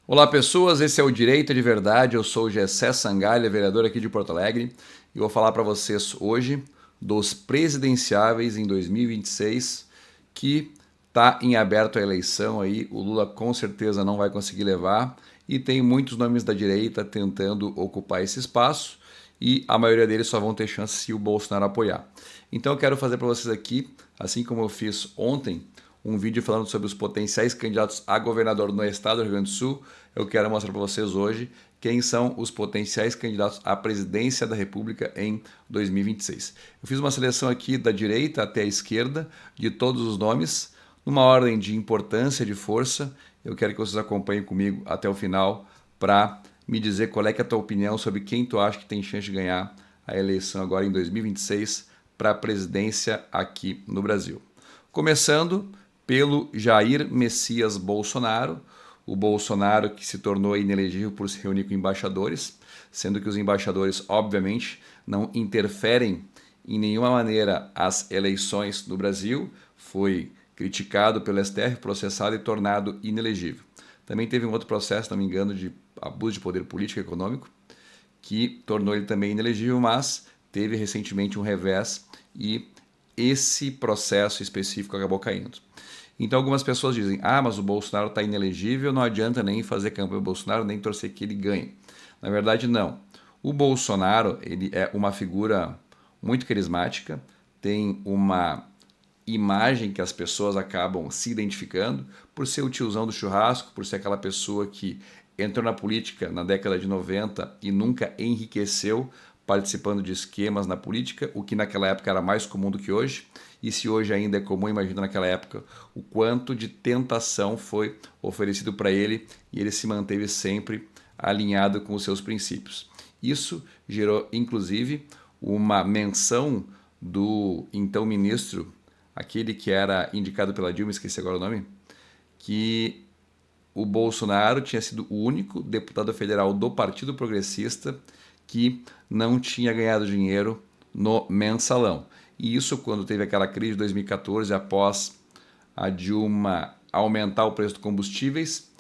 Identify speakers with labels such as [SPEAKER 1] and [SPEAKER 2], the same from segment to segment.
[SPEAKER 1] Olá pessoas, esse é o Direito de Verdade, eu sou o Gessé Sangalha, vereador aqui de Porto Alegre, e vou falar para vocês hoje dos presidenciáveis em 2026, que está em aberto a eleição aí, o Lula com certeza não vai conseguir levar, e tem muitos nomes da direita tentando ocupar esse espaço, e a maioria deles só vão ter chance se o Bolsonaro apoiar. Então eu quero fazer para vocês aqui, assim como eu fiz ontem, um vídeo falando sobre os potenciais candidatos a governador no estado do Rio Grande do Sul. Eu quero mostrar para vocês hoje quem são os potenciais candidatos à presidência da República em 2026. Eu fiz uma seleção aqui da direita até a esquerda de todos os nomes, numa ordem de importância, de força. Eu quero que vocês acompanhem comigo até o final para me dizer qual é, que é a tua opinião sobre quem tu acha que tem chance de ganhar a eleição agora em 2026 para a presidência aqui no Brasil. Começando pelo Jair Messias Bolsonaro, o Bolsonaro que se tornou inelegível por se reunir com embaixadores, sendo que os embaixadores, obviamente, não interferem em nenhuma maneira as eleições no Brasil, foi criticado pelo STF, processado e tornado inelegível. Também teve um outro processo, não me engano, de abuso de poder político e econômico, que tornou ele também inelegível, mas teve recentemente um revés e esse processo específico acabou caindo. Então algumas pessoas dizem, mas o Bolsonaro está inelegível, não adianta nem fazer campanha do Bolsonaro, nem torcer que ele ganhe. Na verdade, não. O Bolsonaro ele é uma figura muito carismática, tem uma imagem que as pessoas acabam se identificando por ser o tiozão do churrasco, por ser aquela pessoa que entrou na política na década de 90 e nunca enriqueceu participando de esquemas na política, o que naquela época era mais comum do que hoje. E se hoje ainda é comum, imagina naquela época o quanto de tentação foi oferecido para ele e ele se manteve sempre alinhado com os seus princípios. Isso gerou, inclusive, uma menção do então ministro, aquele que era indicado pela Dilma, esqueci agora o nome, que o Bolsonaro tinha sido o único deputado federal do Partido Progressista que não tinha ganhado dinheiro no mensalão. E isso quando teve aquela crise de 2014, após a Dilma aumentar o preço dos combustíveis,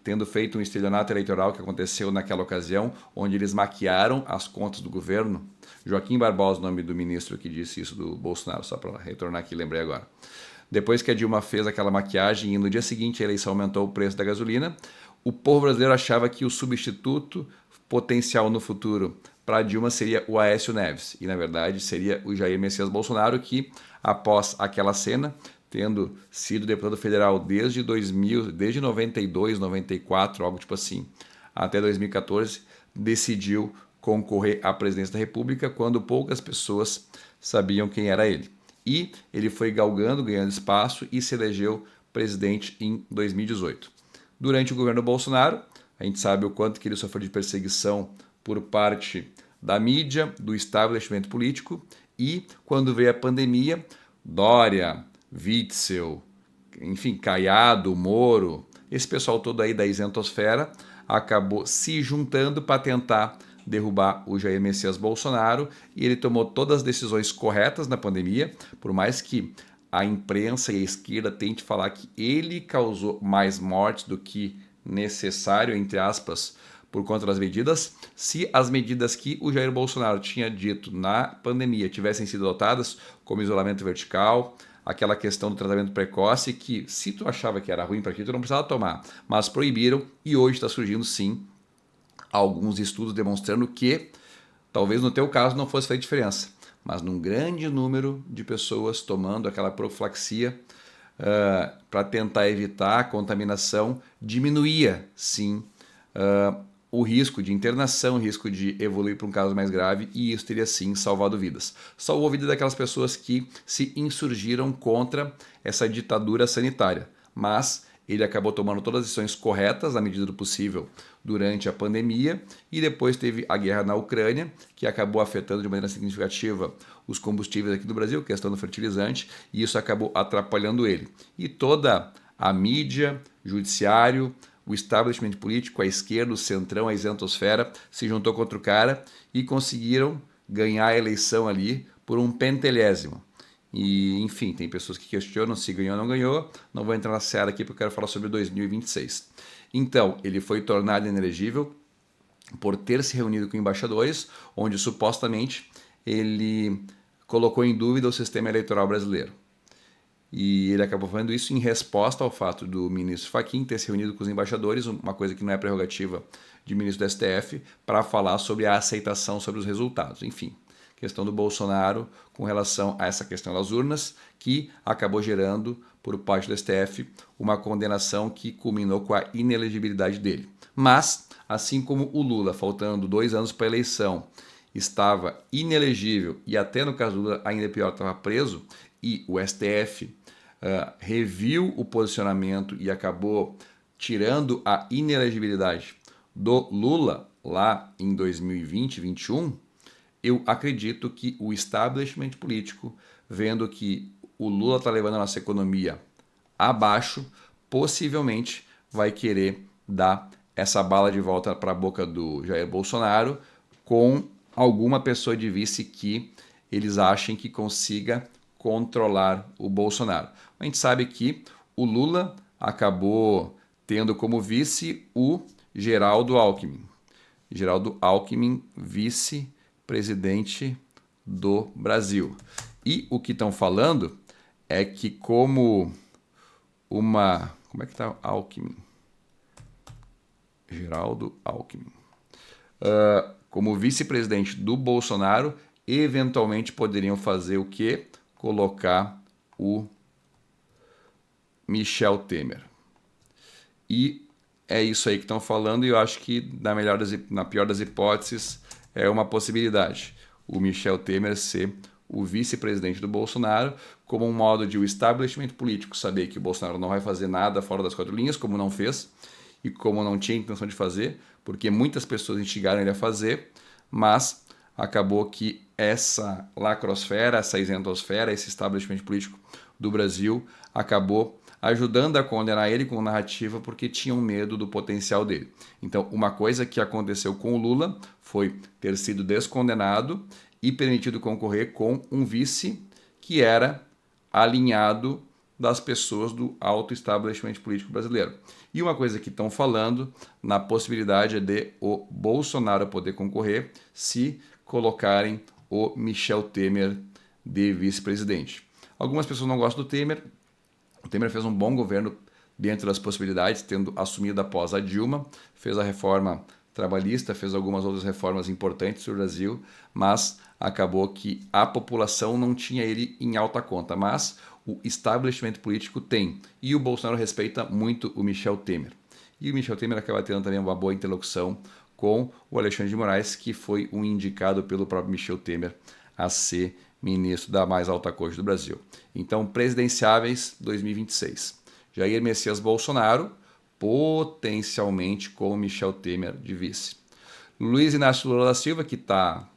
[SPEAKER 1] tendo feito um estelionato eleitoral que aconteceu naquela ocasião, onde eles maquiaram as contas do governo. Joaquim Barbosa, o nome do ministro que disse isso do Bolsonaro, só para retornar aqui, lembrei agora. Depois que a Dilma fez aquela maquiagem e no dia seguinte a eleição aumentou o preço da gasolina, o povo brasileiro achava que o substituto potencial no futuro para a Dilma seria o Aécio Neves. E na verdade seria o Jair Messias Bolsonaro, que após aquela cena, tendo sido deputado federal desde 2000, desde 92, 94, algo tipo assim, até 2014, decidiu concorrer à presidência da República quando poucas pessoas sabiam quem era ele. E ele foi galgando, ganhando espaço e se elegeu presidente em 2018. Durante o governo Bolsonaro, a gente sabe o quanto que ele sofreu de perseguição por parte da mídia, do estabelecimento político, e quando veio a pandemia, Dória, Witzel, enfim, Caiado, Moro, esse pessoal todo aí da isentosfera acabou se juntando para tentar derrubar o Jair Messias Bolsonaro, e ele tomou todas as decisões corretas na pandemia, por mais que a imprensa e a esquerda tente falar que ele causou mais mortes do que necessário, entre aspas, por conta das medidas. Se as medidas que o Jair Bolsonaro tinha dito na pandemia tivessem sido adotadas, como isolamento vertical, aquela questão do tratamento precoce, que se tu achava que era ruim para ti, tu não precisava tomar, mas proibiram, e hoje está surgindo sim alguns estudos demonstrando que, talvez no teu caso não fosse fazer diferença, mas num grande número de pessoas tomando aquela profilaxia para tentar evitar a contaminação, diminuía sim o risco de internação, o risco de evoluir para um caso mais grave, e isso teria sim salvado vidas. Salvou a vida daquelas pessoas que se insurgiram contra essa ditadura sanitária, mas ele acabou tomando todas as decisões corretas na medida do possível durante a pandemia, e depois teve a guerra na Ucrânia, que acabou afetando de maneira significativa os combustíveis aqui no Brasil, questão do fertilizante, e isso acabou atrapalhando ele. E toda a mídia, judiciário, o establishment político, a esquerda, o centrão, a isentosfera, se juntou contra o cara e conseguiram ganhar a eleição ali por um pentelésimo. E, enfim, tem pessoas que questionam se ganhou ou não ganhou. Não vou entrar na seara aqui porque eu quero falar sobre 2026. Então, ele foi tornado inelegível por ter se reunido com embaixadores, onde supostamente ele colocou em dúvida o sistema eleitoral brasileiro. E ele acabou fazendo isso em resposta ao fato do ministro Fachin ter se reunido com os embaixadores, uma coisa que não é prerrogativa de ministro do STF, para falar sobre a aceitação sobre os resultados. Enfim, questão do Bolsonaro com relação a essa questão das urnas, que acabou gerando, por parte do STF, uma condenação que culminou com a inelegibilidade dele. Mas, assim como o Lula, faltando 2 anos para a eleição, estava inelegível e até no caso do Lula ainda pior, estava preso, e o STF reviu o posicionamento e acabou tirando a inelegibilidade do Lula lá em 2020, 2021, eu acredito que o establishment político, vendo que o Lula está levando a nossa economia abaixo, possivelmente vai querer dar essa bala de volta para a boca do Jair Bolsonaro com alguma pessoa de vice que eles achem que consiga controlar o Bolsonaro. A gente sabe que o Lula acabou tendo como vice o Geraldo Alckmin. Geraldo Alckmin, vice-presidente do Brasil. E o que estão falando é que como uma... Como é que está Alckmin? Geraldo Alckmin. Como vice-presidente do Bolsonaro, eventualmente poderiam fazer o quê? Colocar o Michel Temer. E é isso aí que estão falando, e eu acho que, na pior das hipóteses, é uma possibilidade. O Michel Temer ser o vice-presidente do Bolsonaro, como um modo de o establishment político saber que o Bolsonaro não vai fazer nada fora das 4 linhas, como não fez, e como não tinha intenção de fazer, porque muitas pessoas instigaram ele a fazer, mas acabou que essa lacrosfera, essa isentosfera, esse establishment político do Brasil acabou ajudando a condenar ele com narrativa porque tinham medo do potencial dele. Então, uma coisa que aconteceu com o Lula foi ter sido descondenado e permitido concorrer com um vice que era alinhado das pessoas do alto establishment político brasileiro. E uma coisa que estão falando na possibilidade é de o Bolsonaro poder concorrer se colocarem o Michel Temer de vice-presidente. Algumas pessoas não gostam do Temer. O Temer fez um bom governo dentro das possibilidades, tendo assumido após a Dilma, fez a reforma trabalhista, fez algumas outras reformas importantes no Brasil, mas acabou que a população não tinha ele em alta conta, mas o establishment político tem. E o Bolsonaro respeita muito o Michel Temer. E o Michel Temer acaba tendo também uma boa interlocução com o Alexandre de Moraes, que foi um indicado pelo próprio Michel Temer a ser ministro da mais alta corte do Brasil. Então, presidenciáveis 2026. Jair Messias Bolsonaro, potencialmente com Michel Temer de vice. Luiz Inácio Lula da Silva, que está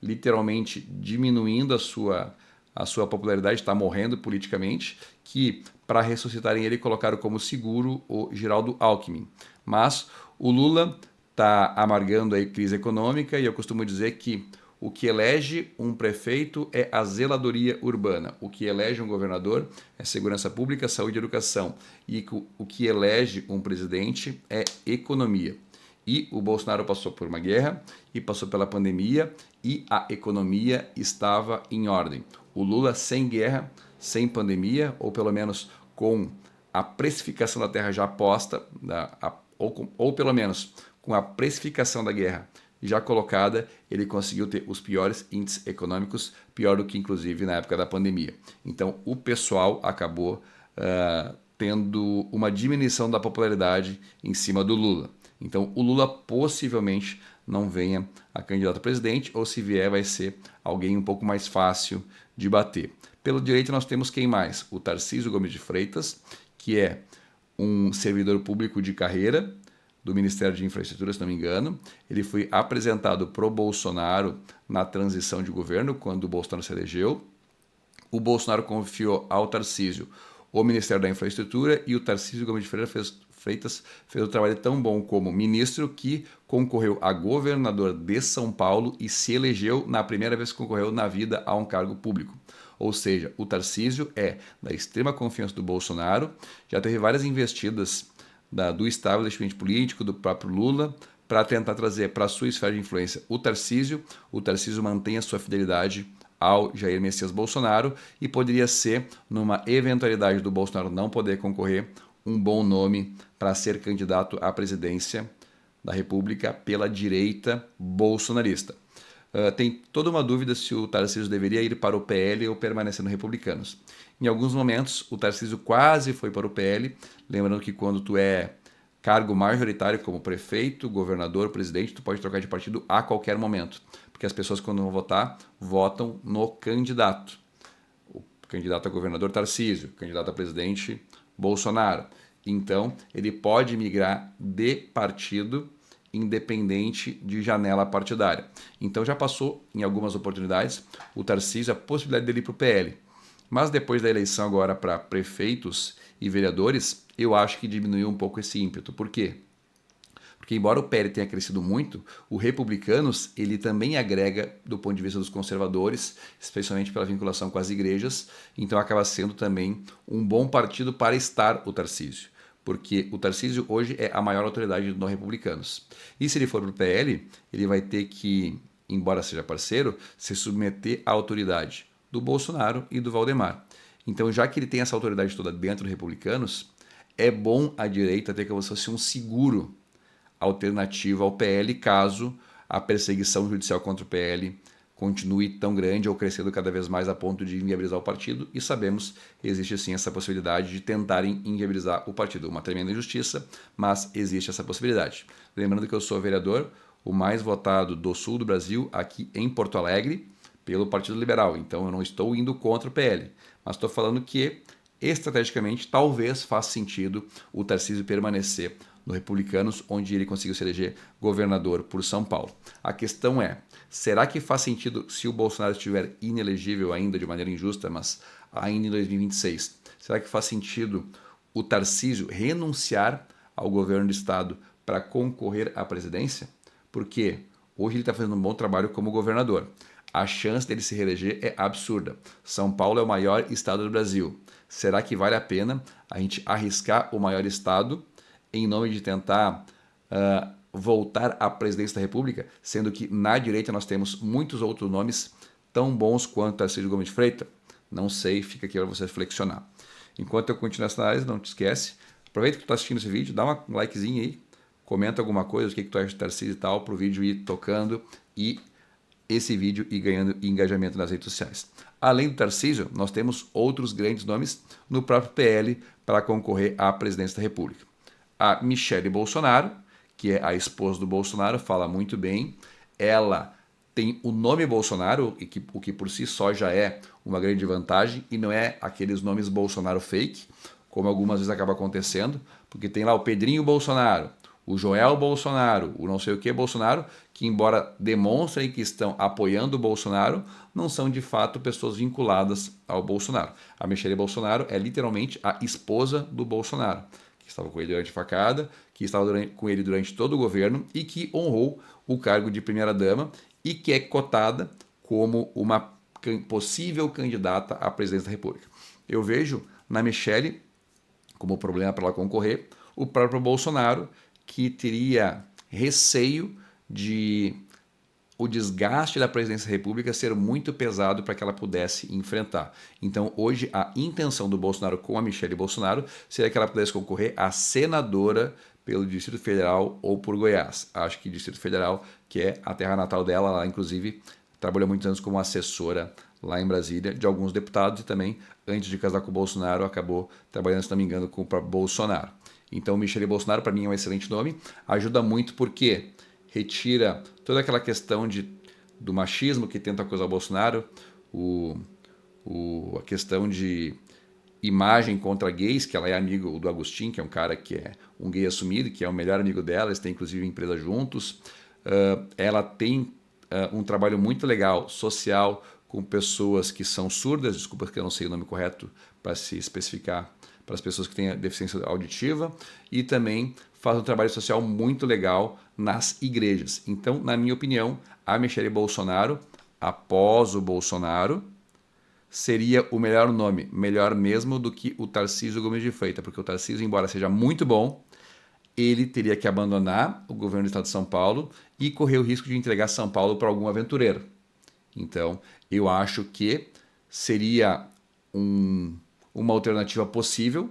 [SPEAKER 1] literalmente diminuindo a sua popularidade, está morrendo politicamente, que para ressuscitarem ele colocaram como seguro o Geraldo Alckmin. Mas o Lula está amargando a crise econômica e eu costumo dizer que o que elege um prefeito é a zeladoria urbana. O que elege um governador é segurança pública, saúde e educação. E o que elege um presidente é economia. E o Bolsonaro passou por uma guerra e passou pela pandemia e a economia estava em ordem. O Lula sem guerra, sem pandemia, ou pelo menos com a precificação da terra já posta, ou pelo menos com a precificação da guerra já colocada, ele conseguiu ter os piores índices econômicos, pior do que inclusive na época da pandemia. Então o pessoal acabou tendo uma diminuição da popularidade em cima do Lula. Então o Lula possivelmente não venha a candidato a presidente, ou se vier vai ser alguém um pouco mais fácil de bater. Pelo direito nós temos quem mais? O Tarcísio Gomes de Freitas, que é um servidor público de carreira, do Ministério de Infraestrutura, se não me engano. Ele foi apresentado pro Bolsonaro na transição de governo, quando o Bolsonaro se elegeu. O Bolsonaro confiou ao Tarcísio o Ministério da Infraestrutura e o Tarcísio Gomes de Freitas fez um trabalho tão bom como ministro que concorreu a governador de São Paulo e se elegeu na primeira vez que concorreu na vida a um cargo público. Ou seja, o Tarcísio é da extrema confiança do Bolsonaro, já teve várias investidas do establishment político, do próprio Lula, para tentar trazer para a sua esfera de influência o Tarcísio. O Tarcísio mantém a sua fidelidade ao Jair Messias Bolsonaro e poderia ser, numa eventualidade do Bolsonaro não poder concorrer, um bom nome para ser candidato à presidência da República pela direita bolsonarista. Tem toda uma dúvida se o Tarcísio deveria ir para o PL ou permanecer no Republicanos. Em alguns momentos, o Tarcísio quase foi para o PL, lembrando que quando tu é cargo majoritário como prefeito, governador, presidente, tu pode trocar de partido a qualquer momento, porque as pessoas quando vão votar, votam no candidato. O candidato a governador Tarcísio, candidato a presidente Bolsonaro. Então, ele pode migrar de partido independente de janela partidária. Então já passou em algumas oportunidades o Tarcísio a possibilidade dele ir para o PL. Mas depois da eleição agora para prefeitos e vereadores, eu acho que diminuiu um pouco esse ímpeto. Por quê? Porque embora o PL tenha crescido muito, o Republicanos ele também agrega do ponto de vista dos conservadores, especialmente pela vinculação com as igrejas, então acaba sendo também um bom partido para estar o Tarcísio. Porque o Tarcísio hoje é a maior autoridade dos Republicanos. E se ele for para o PL, ele vai ter que, embora seja parceiro, se submeter à autoridade do Bolsonaro e do Valdemar. Então, já que ele tem essa autoridade toda dentro dos Republicanos, é bom a direita ter como se fosse um seguro alternativo ao PL caso a perseguição judicial contra o PL continue tão grande ou crescendo cada vez mais a ponto de inviabilizar o partido, e sabemos que existe sim essa possibilidade de tentarem inviabilizar o partido. Uma tremenda injustiça, mas existe essa possibilidade. Lembrando que eu sou vereador, o mais votado do sul do Brasil, aqui em Porto Alegre, pelo Partido Liberal. Então eu não estou indo contra o PL, mas estou falando que estrategicamente talvez faça sentido o Tarcísio permanecer no Republicanos, onde ele conseguiu se eleger governador por São Paulo. A questão é, será que faz sentido se o Bolsonaro estiver inelegível ainda de maneira injusta, mas ainda em 2026, será que faz sentido o Tarcísio renunciar ao governo do estado para concorrer à presidência? Porque hoje ele está fazendo um bom trabalho como governador. A chance dele se reeleger é absurda. São Paulo é o maior estado do Brasil. Será que vale a pena a gente arriscar o maior estado em nome de tentar voltar à presidência da República, sendo que na direita nós temos muitos outros nomes tão bons quanto Tarcísio Gomes de Freitas? Não sei, fica aqui para você reflexionar. Enquanto eu continuo essa análise, não te esquece, aproveita que tu está assistindo esse vídeo, dá um likezinho aí, comenta alguma coisa, o que tu acha de Tarcísio e tal, para o vídeo ir tocando e esse vídeo e ganhando engajamento nas redes sociais. Além do Tarcísio, nós temos outros grandes nomes no próprio PL para concorrer à presidência da República. A Michele Bolsonaro, que é a esposa do Bolsonaro, fala muito bem. Ela tem o nome Bolsonaro, o que por si só já é uma grande vantagem, e não é aqueles nomes Bolsonaro fake, como algumas vezes acaba acontecendo, porque tem lá o Pedrinho Bolsonaro, o Joel Bolsonaro, o não sei o que Bolsonaro, que embora demonstrem que estão apoiando o Bolsonaro, não são de fato pessoas vinculadas ao Bolsonaro. A Michele Bolsonaro é literalmente a esposa do Bolsonaro, que estava com ele durante a facada, que estava com ele durante todo o governo e que honrou o cargo de primeira-dama e que é cotada como uma possível candidata à presidência da República. Eu vejo na Michele, como problema para ela concorrer, o próprio Bolsonaro, que teria receio de o desgaste da presidência da República ser muito pesado para que ela pudesse enfrentar. Então, hoje, a intenção do Bolsonaro com a Michele Bolsonaro seria que ela pudesse concorrer a senadora pelo Distrito Federal ou por Goiás. Acho que Distrito Federal, que é a terra natal dela, ela inclusive trabalhou muitos anos como assessora lá em Brasília de alguns deputados e também, antes de casar com o Bolsonaro, acabou trabalhando, se não me engano, com o próprio Bolsonaro. Então, Michele Bolsonaro, para mim, é um excelente nome. Ajuda muito porque retira toda aquela questão do machismo que tenta acusar o Bolsonaro, a questão de imagem contra gays, que ela é amigo do Agostinho, que é um cara que é um gay assumido, que é o melhor amigo dela, eles têm inclusive empresa juntos. Ela tem um trabalho muito legal, social, com pessoas que são surdas, desculpa que eu não sei o nome correto para se especificar, para as pessoas que têm deficiência auditiva, e também faz um trabalho social muito legal nas igrejas. Então, na minha opinião, a Michele Bolsonaro, após o Bolsonaro, seria o melhor nome, melhor mesmo do que o Tarcísio Gomes de Freitas, porque o Tarcísio, embora seja muito bom, ele teria que abandonar o governo do estado de São Paulo e correr o risco de entregar São Paulo para algum aventureiro. Então, eu acho que seria uma alternativa possível,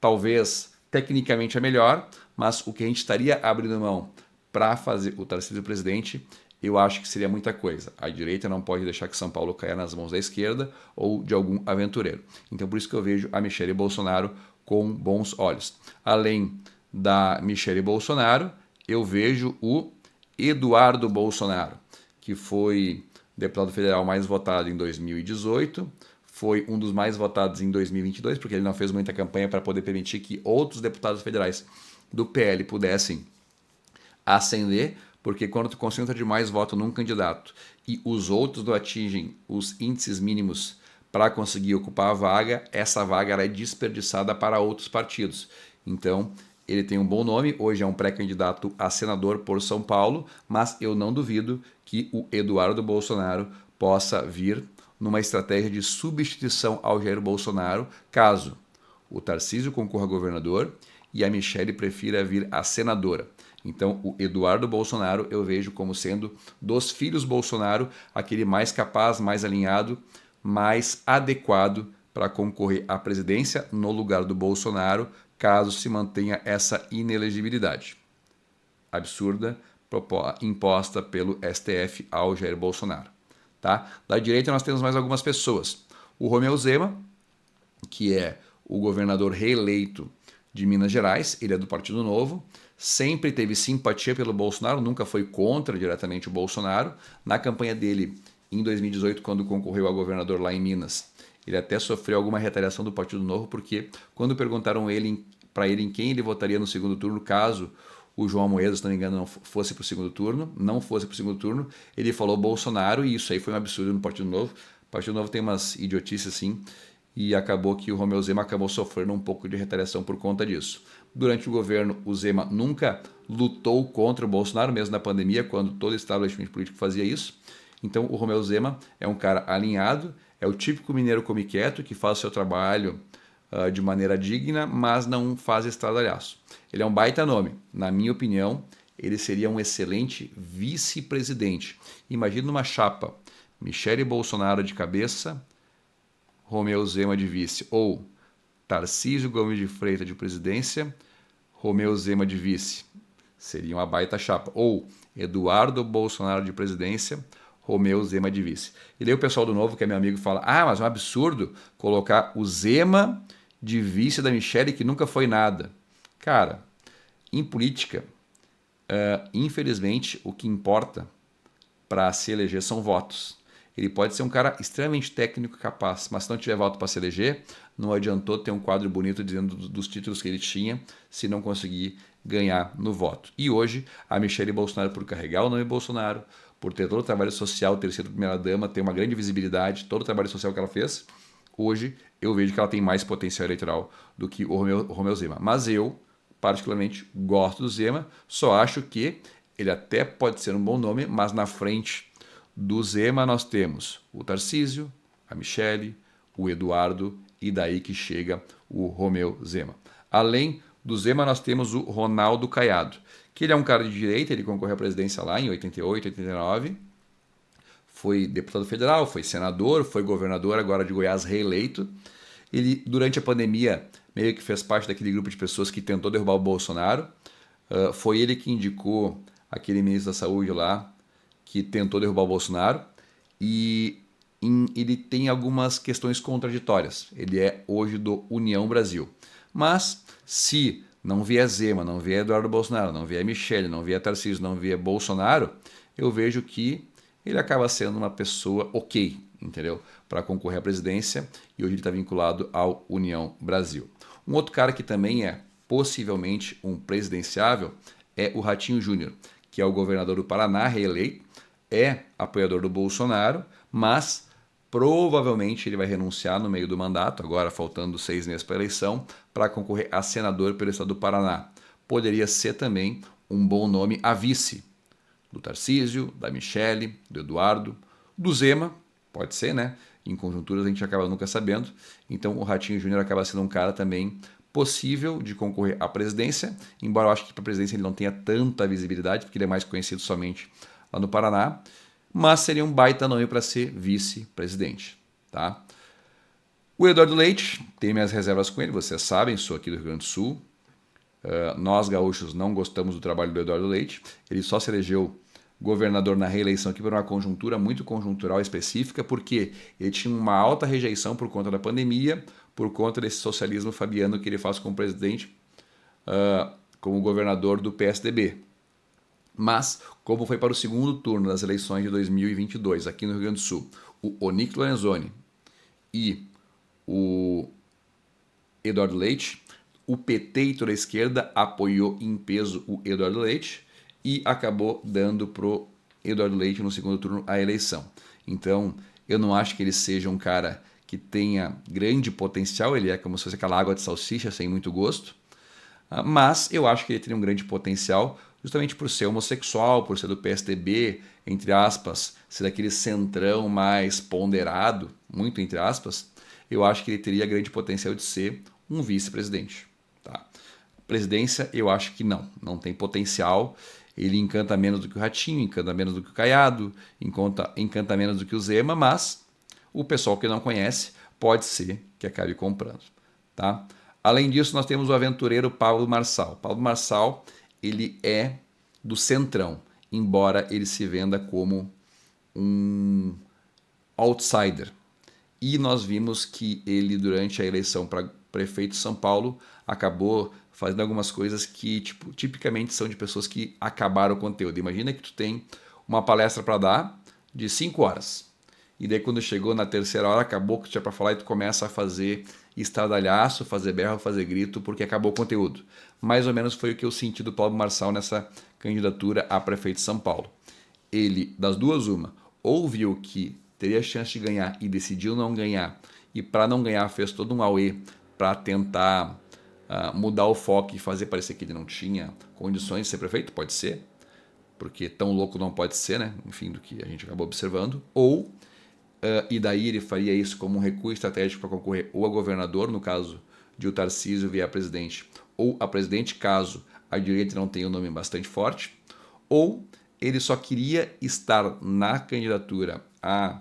[SPEAKER 1] talvez tecnicamente a melhor, mas o que a gente estaria abrindo mão para fazer o Tarcísio presidente, eu acho que seria muita coisa. A direita não pode deixar que São Paulo caia nas mãos da esquerda ou de algum aventureiro. Então, por isso que eu vejo a Michelle Bolsonaro com bons olhos. Além da Michelle Bolsonaro, eu vejo o Eduardo Bolsonaro, que foi deputado federal mais votado em 2018, foi um dos mais votados em 2022, porque ele não fez muita campanha para poder permitir que outros deputados federais do PL pudessem ascender, porque quando tu concentra demais voto num candidato e os outros não atingem os índices mínimos para conseguir ocupar a vaga, essa vaga é desperdiçada para outros partidos. Então, ele tem um bom nome, hoje é um pré-candidato a senador por São Paulo, mas eu não duvido que o Eduardo Bolsonaro possa vir numa estratégia de substituição ao Jair Bolsonaro, caso o Tarcísio concorra a governador e a Michelle prefira vir a senadora. Então, o Eduardo Bolsonaro eu vejo como sendo dos filhos Bolsonaro aquele mais capaz, mais alinhado, mais adequado para concorrer à presidência no lugar do Bolsonaro, caso se mantenha essa inelegibilidade absurda imposta pelo STF ao Jair Bolsonaro. Tá? Da direita nós temos mais algumas pessoas. O Romeu Zema, que é o governador reeleito de Minas Gerais, ele é do Partido Novo, sempre teve simpatia pelo Bolsonaro, nunca foi contra diretamente o Bolsonaro. Na campanha dele, em 2018, quando concorreu a governador lá em Minas, ele até sofreu alguma retaliação do Partido Novo, porque quando perguntaram para ele em quem ele votaria no segundo turno, caso o João Amoedo, se não me engano, não fosse para o segundo turno, ele falou Bolsonaro, e isso aí foi um absurdo no Partido Novo. O Partido Novo tem umas idiotices assim, e acabou que o Romeu Zema acabou sofrendo um pouco de retaliação por conta disso. Durante o governo, o Zema nunca lutou contra o Bolsonaro, mesmo na pandemia, quando todo estabelecimento político fazia isso. Então, o Romeu Zema é um cara alinhado, é o típico mineiro come quieto, que faz o seu trabalho de maneira digna, mas não faz estradalhaço. Ele é um baita nome. Na minha opinião, ele seria um excelente vice-presidente. Imagina uma chapa, Michelle Bolsonaro de cabeça, Romeu Zema de vice, ou Tarcísio Gomes de Freitas de presidência, Romeu Zema de vice. Seria uma baita chapa. Ou Eduardo Bolsonaro de presidência, Romeu Zema de vice. E daí o pessoal do Novo, que é meu amigo, fala: ah, mas é um absurdo colocar o Zema de vice da Michelle, que nunca foi nada. Cara, em política, infelizmente, o que importa para se eleger são votos. Ele pode ser um cara extremamente técnico e capaz, mas se não tiver voto para se eleger, não adiantou ter um quadro bonito dizendo dos títulos que ele tinha, se não conseguir ganhar no voto. E hoje, a Michelle Bolsonaro, por carregar o nome Bolsonaro, por ter todo o trabalho social, ter sido primeira-dama, ter uma grande visibilidade, todo o trabalho social que ela fez, hoje eu vejo que ela tem mais potencial eleitoral do que o Romeu Zema. Mas eu, particularmente, gosto do Zema, só acho que ele até pode ser um bom nome, mas na frente do Zema nós temos o Tarcísio, a Michelle, o Eduardo e daí que chega o Romeu Zema. Além do Zema nós temos o Ronaldo Caiado, que ele é um cara de direita, ele concorreu à presidência lá em 88, 89, foi deputado federal, foi senador, foi governador agora de Goiás reeleito. Ele, durante a pandemia, meio que fez parte daquele grupo de pessoas que tentou derrubar o Bolsonaro. Foi ele que indicou aquele ministro da Saúde lá, que tentou derrubar o Bolsonaro, e ele tem algumas questões contraditórias. Ele é hoje do União Brasil. Mas se não vier Zema, não vier Eduardo Bolsonaro, não vier Michelle, não vier Tarcísio, não vier Bolsonaro, eu vejo que ele acaba sendo uma pessoa ok, entendeu? Para concorrer à presidência, e hoje ele está vinculado ao União Brasil. Um outro cara que também é possivelmente um presidenciável é o Ratinho Júnior, que é o governador do Paraná, reeleito, é apoiador do Bolsonaro, mas provavelmente ele vai renunciar no meio do mandato, agora faltando 6 meses para a eleição, para concorrer a senador pelo estado do Paraná. Poderia ser também um bom nome a vice do Tarcísio, da Michelle, do Eduardo, do Zema, pode ser, né? em conjunturas, a gente acaba nunca sabendo. Então o Ratinho Júnior acaba sendo um cara também possível de concorrer à presidência, embora eu acho que para a presidência ele não tenha tanta visibilidade, porque ele é mais conhecido somente lá no Paraná, mas seria um baita nome para ser vice-presidente. Tá? O Eduardo Leite, tem minhas reservas com ele, vocês sabem, sou aqui do Rio Grande do Sul. Nós gaúchos não gostamos do trabalho do Eduardo Leite, ele só se elegeu governador na reeleição aqui por uma conjuntura muito conjuntural específica, porque ele tinha uma alta rejeição por conta da pandemia, por conta desse socialismo fabiano que ele faz como presidente, como governador do PSDB. Mas, como foi para o segundo turno das eleições de 2022 aqui no Rio Grande do Sul, o Onyx Lorenzoni e o Eduardo Leite, o PT e toda a esquerda apoiou em peso o Eduardo Leite e acabou dando pro Eduardo Leite no segundo turno a eleição. Então, eu não acho que ele seja um cara que tenha grande potencial, ele é como se fosse aquela água de salsicha sem muito gosto, mas eu acho que ele teria um grande potencial justamente por ser homossexual, por ser do PSDB, entre aspas, ser daquele centrão mais ponderado, muito entre aspas, eu acho que ele teria grande potencial de ser um vice-presidente. Tá? Presidência, eu acho que não tem potencial. Ele encanta menos do que o Ratinho, encanta menos do que o Caiado, encanta menos do que o Zema, mas o pessoal que não conhece pode ser que acabe comprando. Tá? Além disso, nós temos o aventureiro Pablo Marçal. Pablo Marçal, ele é do centrão, embora ele se venda como um outsider. E nós vimos que ele, durante a eleição para prefeito de São Paulo, acabou fazendo algumas coisas que tipicamente são de pessoas que acabaram o conteúdo. Imagina que tu tem uma palestra para dar de 5 horas. E daí quando chegou na terceira hora, acabou o que tinha para falar e tu começa a fazer estardalhaço, fazer berro, fazer grito, porque acabou o conteúdo. Mais ou menos foi o que eu senti do Pablo Marçal nessa candidatura a prefeito de São Paulo. Ele, das duas uma, ou viu que teria chance de ganhar e decidiu não ganhar, e para não ganhar fez todo um auê para tentar mudar o foco e fazer parecer que ele não tinha condições de ser prefeito, pode ser, porque tão louco não pode ser, né? Enfim, do que a gente acabou observando, ou e daí ele faria isso como um recurso estratégico para concorrer ou a governador, no caso de o Tarcísio vier a presidente, ou a presidente, caso a direita não tenha um nome bastante forte, ou ele só queria estar na candidatura a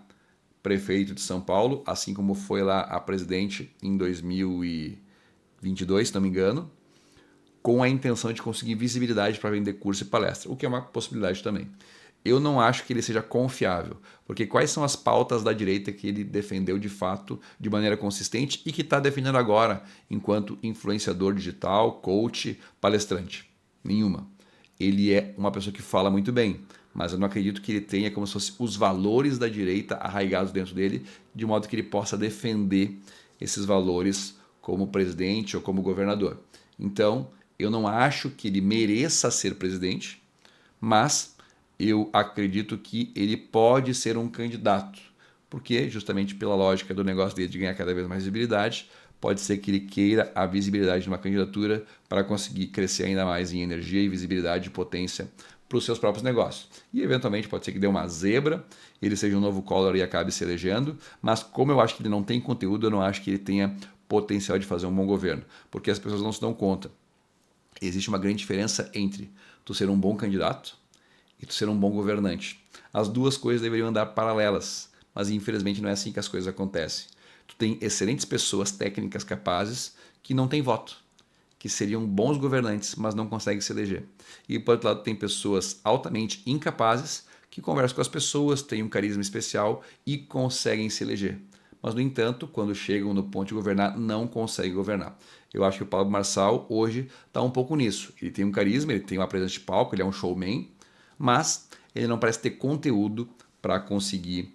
[SPEAKER 1] prefeito de São Paulo, assim como foi lá a presidente em 2022, se não me engano, com a intenção de conseguir visibilidade para vender curso e palestra, o que é uma possibilidade também. Eu não acho que ele seja confiável, porque quais são as pautas da direita que ele defendeu de fato, de maneira consistente e que está defendendo agora enquanto influenciador digital, coach, palestrante? Nenhuma. Ele é uma pessoa que fala muito bem, mas eu não acredito que ele tenha como se fosse os valores da direita arraigados dentro dele, de modo que ele possa defender esses valores como presidente ou como governador. Então, eu não acho que ele mereça ser presidente, mas eu acredito que ele pode ser um candidato, porque justamente pela lógica do negócio dele de ganhar cada vez mais visibilidade, pode ser que ele queira a visibilidade de uma candidatura para conseguir crescer ainda mais em energia e visibilidade e potência para os seus próprios negócios. E eventualmente pode ser que dê uma zebra, ele seja um novo Collor e acabe se elegendo, mas como eu acho que ele não tem conteúdo, eu não acho que ele tenha potencial de fazer um bom governo, porque as pessoas não se dão conta. Existe uma grande diferença entre tu ser um bom candidato e tu ser um bom governante. As duas coisas deveriam andar paralelas, mas infelizmente não é assim que as coisas acontecem. Tu tem excelentes pessoas técnicas capazes que não têm voto, que seriam bons governantes, mas não conseguem se eleger. E por outro lado tem pessoas altamente incapazes que conversam com as pessoas, têm um carisma especial e conseguem se eleger. Mas, no entanto, quando chegam no ponto de governar, não conseguem governar. Eu acho que o Pablo Marçal hoje está um pouco nisso. Ele tem um carisma, ele tem uma presença de palco, ele é um showman, mas ele não parece ter conteúdo para conseguir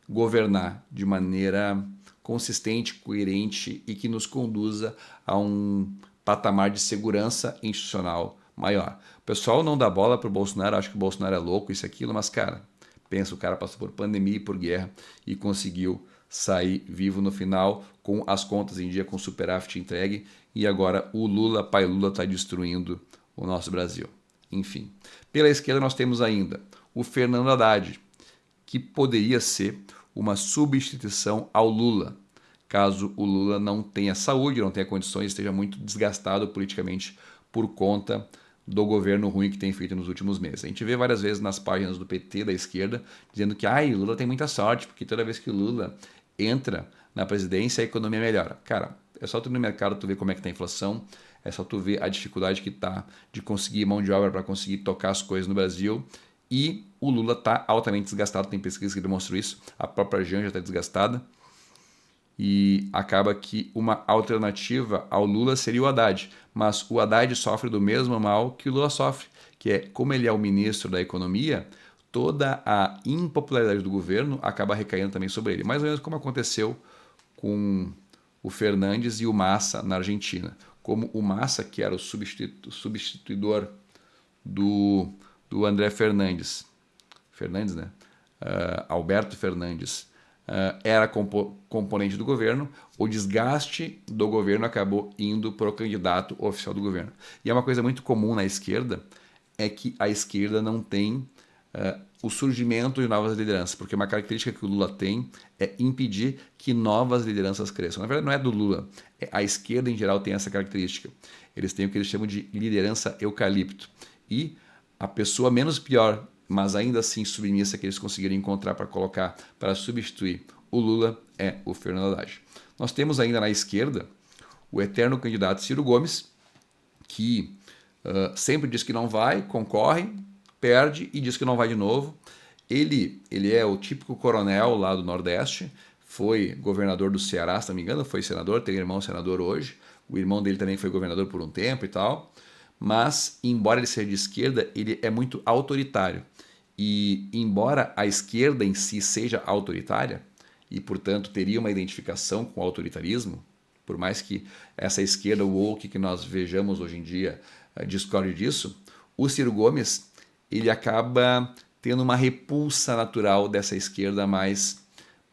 [SPEAKER 1] governar de maneira consistente, coerente e que nos conduza a um patamar de segurança institucional maior. O pessoal não dá bola para o Bolsonaro, acha que o Bolsonaro é louco, isso e aquilo, mas, cara, pensa, o cara passou por pandemia e por guerra e conseguiu sair vivo no final com as contas em dia, com o superávit entregue, e agora o Lula, pai Lula, está destruindo o nosso Brasil. Enfim, pela esquerda nós temos ainda o Fernando Haddad, que poderia ser uma substituição ao Lula, caso o Lula não tenha saúde, não tenha condições, esteja muito desgastado politicamente por conta do governo ruim que tem feito nos últimos meses. A gente vê várias vezes nas páginas do PT, da esquerda, dizendo que o Lula tem muita sorte, porque toda vez que o Lula entra na presidência, a economia melhora. Cara, é só tu ir no mercado, tu ver como é que tá a inflação, é só tu ver a dificuldade que tá de conseguir mão de obra para conseguir tocar as coisas no Brasil. E o Lula está altamente desgastado, tem pesquisas que demonstram isso, a própria Janja está desgastada. E acaba que uma alternativa ao Lula seria o Haddad. Mas o Haddad sofre do mesmo mal que o Lula sofre, que é, como ele é o ministro da Economia, toda a impopularidade do governo acaba recaindo também sobre ele. Mais ou menos como aconteceu com o Fernandes e o Massa na Argentina. Como o Massa, que era o substituidor do André Fernandes, né? Alberto Fernandes, era componente do governo, o desgaste do governo acabou indo para o candidato oficial do governo. E é uma coisa muito comum na esquerda, é que a esquerda não tem o surgimento de novas lideranças, porque uma característica que o Lula tem é impedir que novas lideranças cresçam. Na verdade, não é do Lula, a esquerda em geral tem essa característica. Eles têm o que eles chamam de liderança eucalipto. E a pessoa menos pior, mas ainda assim submissa, que eles conseguiram encontrar para colocar, para substituir o Lula, é o Fernando Haddad. Nós temos ainda na esquerda o eterno candidato Ciro Gomes, que sempre diz que não vai, concorre, perde e diz que não vai de novo. Ele é o típico coronel lá do Nordeste, foi governador do Ceará, se não me engano, foi senador, tem irmão senador hoje, o irmão dele também foi governador por um tempo e tal. Mas, embora ele seja de esquerda, ele é muito autoritário. E, embora a esquerda em si seja autoritária, e, portanto, teria uma identificação com o autoritarismo, por mais que essa esquerda woke que nós vejamos hoje em dia discorde disso, o Ciro Gomes ele acaba tendo uma repulsa natural dessa esquerda mais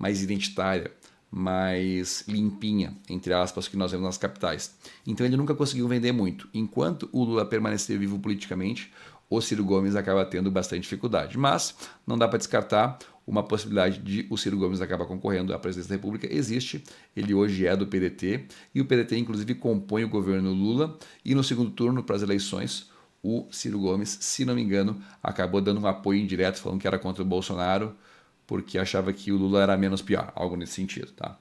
[SPEAKER 1] identitária, mais limpinha, entre aspas, que nós vemos nas capitais. Então ele nunca conseguiu vender muito. Enquanto o Lula permanecer vivo politicamente, o Ciro Gomes acaba tendo bastante dificuldade. Mas não dá para descartar uma possibilidade de o Ciro Gomes acabar concorrendo à presidência da República. Existe, ele hoje é do PDT, e o PDT inclusive compõe o governo Lula, e no segundo turno, para as eleições, o Ciro Gomes, se não me engano, acabou dando um apoio indireto, falando que era contra o Bolsonaro, porque achava que o Lula era menos pior, algo nesse sentido, tá?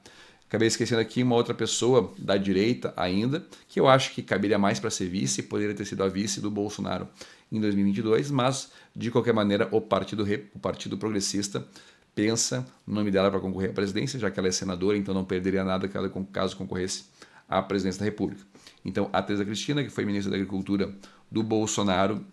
[SPEAKER 1] Acabei esquecendo aqui uma outra pessoa da direita ainda, que eu acho que caberia mais para ser vice, poderia ter sido a vice do Bolsonaro em 2022, mas, de qualquer maneira, o Partido Progressista pensa no nome dela para concorrer à presidência, já que ela é senadora, então não perderia nada caso concorresse à presidência da República. Então, a Tereza Cristina, que foi ministra da Agricultura do Bolsonaro,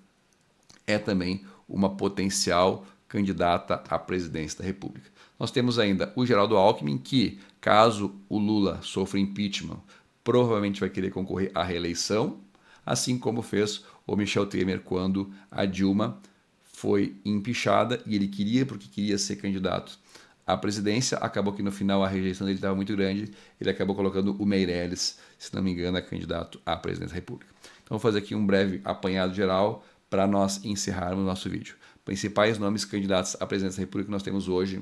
[SPEAKER 1] é também uma potencial candidata à presidência da República. Nós temos ainda o Geraldo Alckmin, que, caso o Lula sofra impeachment, provavelmente vai querer concorrer à reeleição, assim como fez o Michel Temer quando a Dilma foi empichada e ele queria, porque queria ser candidato à presidência, acabou que no final a rejeição dele estava muito grande, ele acabou colocando o Meirelles, se não me engano, a candidato à presidência da República. Então vou fazer aqui um breve apanhado geral para nós encerrarmos o nosso vídeo. Principais nomes candidatos à presidência da República que nós temos hoje,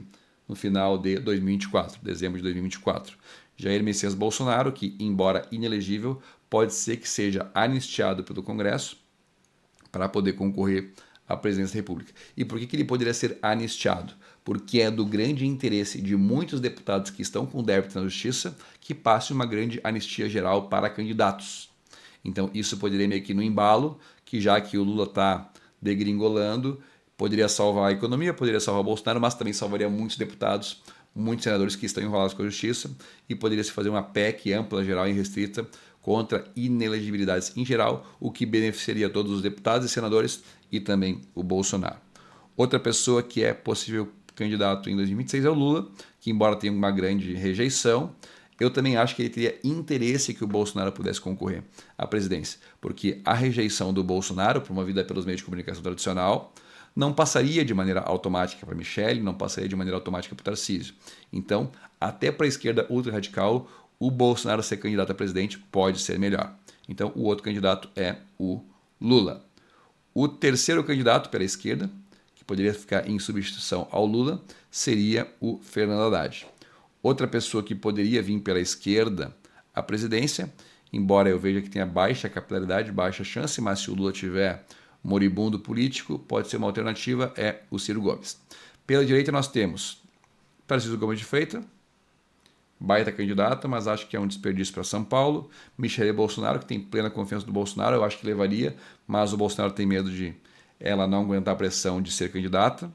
[SPEAKER 1] no final de 2024, dezembro de 2024. Jair Messias Bolsonaro, que, embora inelegível, pode ser que seja anistiado pelo Congresso para poder concorrer à presidência da República. E por que ele poderia ser anistiado? Porque é do grande interesse de muitos deputados que estão com débito na Justiça que passe uma grande anistia geral para candidatos. Então isso poderia meio que no embalo, que já que o Lula está degringolando, poderia salvar a economia, poderia salvar o Bolsonaro, mas também salvaria muitos deputados, muitos senadores que estão enrolados com a Justiça, e poderia se fazer uma PEC ampla, geral e restrita contra inelegibilidades em geral, o que beneficiaria todos os deputados e senadores e também o Bolsonaro. Outra pessoa que é possível candidato em 2026 é o Lula, que embora tenha uma grande rejeição, eu também acho que ele teria interesse que o Bolsonaro pudesse concorrer à presidência, porque a rejeição do Bolsonaro, promovida pelos meios de comunicação tradicional, não passaria de maneira automática para Michele, não passaria de maneira automática para o Tarcísio. Então, até para a esquerda ultra-radical, o Bolsonaro ser candidato a presidente pode ser melhor. Então, o outro candidato é o Lula. O terceiro candidato pela esquerda, que poderia ficar em substituição ao Lula, seria o Fernando Haddad. Outra pessoa que poderia vir pela esquerda à presidência, embora eu veja que tenha baixa capilaridade, baixa chance, mas se o Lula tiver moribundo político, pode ser uma alternativa, é o Ciro Gomes. Pela direita nós temos Tarcísio Gomes de Freitas, baita candidato, mas acho que é um desperdício para São Paulo. Michele Bolsonaro, que tem plena confiança do Bolsonaro, eu acho que levaria, mas o Bolsonaro tem medo de ela não aguentar a pressão de ser candidata.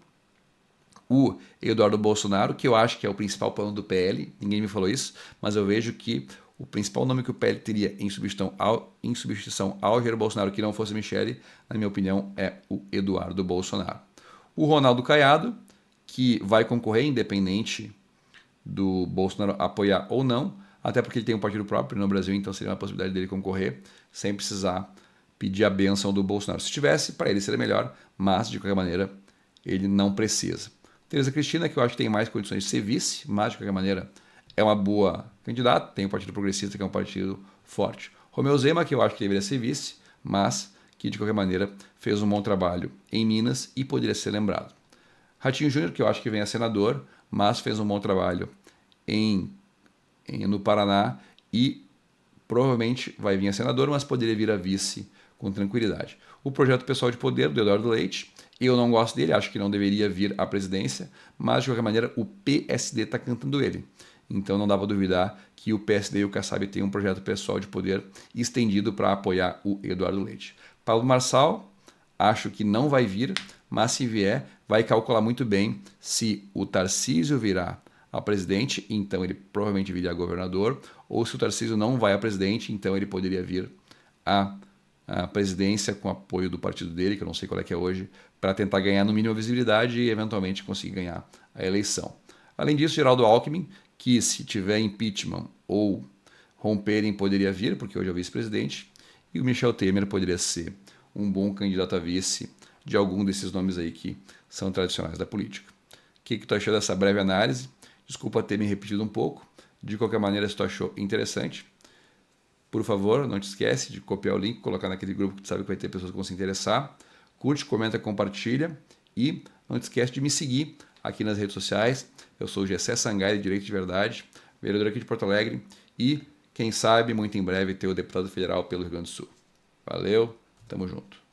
[SPEAKER 1] O Eduardo Bolsonaro, que eu acho que é o principal plano do PL, ninguém me falou isso, mas eu vejo que o principal nome que o PL teria em substituição ao Jair Bolsonaro, que não fosse Michele, na minha opinião, é o Eduardo Bolsonaro. O Ronaldo Caiado, que vai concorrer independente do Bolsonaro apoiar ou não, até porque ele tem um partido próprio no Brasil, então seria uma possibilidade dele concorrer sem precisar pedir a bênção do Bolsonaro. Se tivesse, para ele seria melhor, mas de qualquer maneira ele não precisa. Tereza Cristina, que eu acho que tem mais condições de ser vice, mas de qualquer maneira é uma boa candidata, tem o Partido Progressista, que é um partido forte. Romeu Zema, que eu acho que deveria ser vice, mas que de qualquer maneira fez um bom trabalho em Minas e poderia ser lembrado. Ratinho Júnior, que eu acho que vem a senador, mas fez um bom trabalho no Paraná e provavelmente vai vir a senador, mas poderia vir a vice com tranquilidade. O projeto Pessoal de Poder, do Eduardo Leite, eu não gosto dele, acho que não deveria vir à presidência, mas de qualquer maneira o PSD está cantando ele. Então não dá para duvidar que o PSD e o Kassab têm um projeto pessoal de poder estendido para apoiar o Eduardo Leite. Pablo Marçal, acho que não vai vir, mas se vier, vai calcular muito bem se o Tarcísio virá a presidente, então ele provavelmente viria a governador, ou se o Tarcísio não vai a presidente, então ele poderia vir a presidência com apoio do partido dele, que eu não sei qual é que é hoje, para tentar ganhar no mínimo visibilidade e eventualmente conseguir ganhar a eleição. Além disso, Geraldo Alckmin, que se tiver impeachment ou romperem poderia vir, porque hoje é o vice-presidente, e o Michel Temer poderia ser um bom candidato a vice de algum desses nomes aí que são tradicionais da política. O que tu achou dessa breve análise? Desculpa ter me repetido um pouco. De qualquer maneira, se tu achou interessante, por favor, não te esquece de copiar o link, colocar naquele grupo que tu sabe que vai ter pessoas que vão se interessar. Curte, comenta, compartilha e não te esquece de me seguir aqui nas redes sociais. Eu sou o Gessé Sangalli, Direito de Verdade, vereador aqui de Porto Alegre e, quem sabe, muito em breve ter o deputado federal pelo Rio Grande do Sul. Valeu, tamo junto.